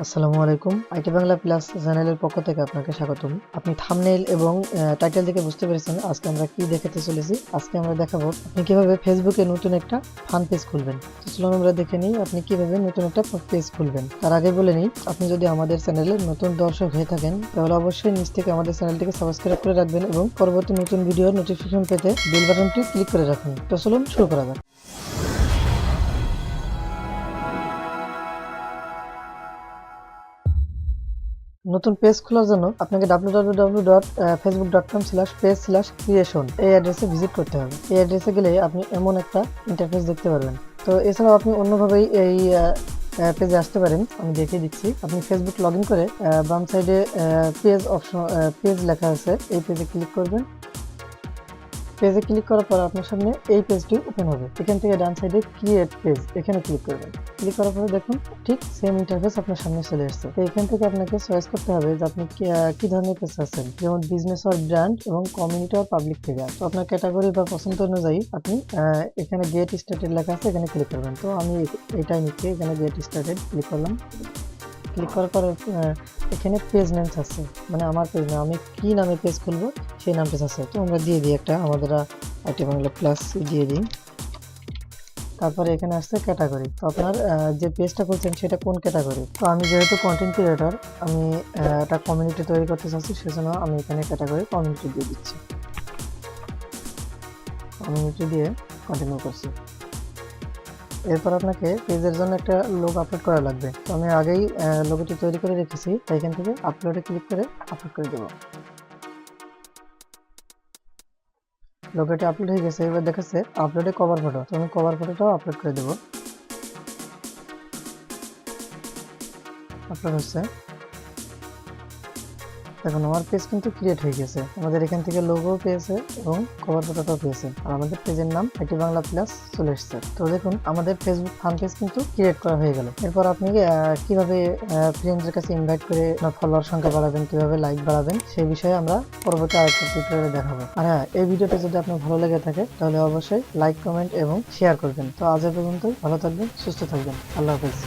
আসসালামু আলাইকুম। IT Bangla plus চ্যানেলের পক্ষ থেকে আপনাকে স্বাগতম। আপনি থাম্বনেইল এবং টাইটেল দেখে বুঝতে পেরেছেন আজকে আমরা কি দেখাতে চলেছি। আজকে আমরা দেখাবো আপনি কিভাবে ফেসবুকে নতুন একটা ফান পেজ খুলবেন। তো চলুন আমরা দেখে নিই আপনি কিভাবে নতুন একটা পেজ খুলবেন। তার আগে বলে নিই, আপনি যদি আমাদের চ্যানেলের নতুন দর্শক হয়ে থাকেন তাহলে অবশ্যই নিচ থেকে আমাদের চ্যানেলটিকে সাবস্ক্রাইব করে রাখবেন এবং পরবর্তী নতুন ভিডিওর নোটিফিকেশন পেতে বেল বাটনটি ক্লিক করে রাখুন। তো চলুন শুরু করা যাক। নতুন পেজ খোলার জন্য আপনাকে www.facebook.com/page/creation এই অ্যাড্রেসে ভিজিট করতে হবে। এই অ্যাড্রেসে গেলে আপনি এমন একটা ইন্টারফেস দেখতে পারবেন। তো এছাড়াও আপনি অন্যভাবেই এই পেজে আসতে পারেন। আমি দেখিয়ে দিচ্ছি। আপনি ফেসবুক লগ ইন করে বাম সাইডে পেজ অপশন পেজ লেখা আছে, এই পেজে ক্লিক করবেন। পেজে ক্লিক করার পর আপনার সামনে এই পেজটি ওপেন হবে। এখান থেকে ডান সাইডে ক্রিয়েট পেজ এখানে ক্লিক করবেন। ক্লিক করার পরে দেখুন ঠিক সেম ইন্টারফেস আপনার সামনে চলে আসছে। তো এখান থেকে আপনাকে চয়েস করতে হবে যে আপনি কি ধরনের পেজ আছেন, যেমন বিজনেস অর ব্র্যান্ড এবং কমিউনিটি অর পাবলিক ফিগার। তো আপনার ক্যাটাগরি বা পছন্দ অনুযায়ী আপনি এখানে গেট স্টার্টেড লেখা আছে, এখানে ক্লিক করবেন। তো আমি এটাই নিচ্ছি, এখানে গেট স্টার্টেড ক্লিক করলাম। ক্লিক করার পরে এখানে পেজ নেমস আছে, মানে আমার পেজ না, আমি কি নামে পেজ খুলবো সেই নামটা আছে। তো আমরা দিয়ে দিই একটা আমাদের আইটি বাংলা প্লাস দিয়ে দিই। তারপরে এখানে আসছে ক্যাটাগরি। তো আপনার যে পেজটা খুলছেন সেটা কোন ক্যাটাগরি। তো আমি যেহেতু কন্টেন্ট ক্রিয়েটর, আমি একটা কমিউনিটি তৈরি করতে চাচ্ছি, সেজন্য আমি এখানে ক্যাটাগরি কমিউনিটি দিয়ে দিচ্ছি। কমিউনিটি দিয়ে কন্টিনিউ করছি। এরপর আপনাকে পেজের জন্য একটা লোগো আপলোড করা লাগবে। তো আমি আগেই লোগোটি তৈরি করে রেখেছি, তাই এখান থেকে আপলোডে ক্লিক করে আপলোড করে দেবো। লোগোটি আপলোড হয়ে গেছে। এবার দেখাচ্ছে আপলোডে কভার ফটো। তো আমি কভার ফটোটাও আপলোড করে দেবো। আপলোড হচ্ছে। দেখুন আমার পেজ কিন্তু ক্রিয়েট হয়ে গেছে। আমাদের এখান থেকে লোগো পেয়েছে এবং কভার ফটোটাও পেয়েছে, আর আমাদের পেজের নাম আইটি বাংলা প্লাস চলে এসেছে। তো দেখুন আমাদের ফেসবুক ফান পেজ কিন্তু ক্রিয়েট করা হয়ে গেল। এরপর আপনি কিভাবে ফ্রেন্ডদের কাছে ইনভাইট করে আপনার ফলোয়ার সংখ্যা বাড়াবেন, কিভাবে লাইক বাড়াবেন, সেই বিষয়ে আমরা পরবর্তী আরেকটা টিউটোরিয়ালে দেখাবো। আর হ্যাঁ, এই ভিডিওটা যদি আপনার ভালো লেগে থাকে তাহলে অবশ্যই লাইক, কমেন্ট এবং শেয়ার করবেন। তো আজ পর্যন্ত ভালো থাকবেন, সুস্থ থাকবেন। আল্লাহ হাফেজ।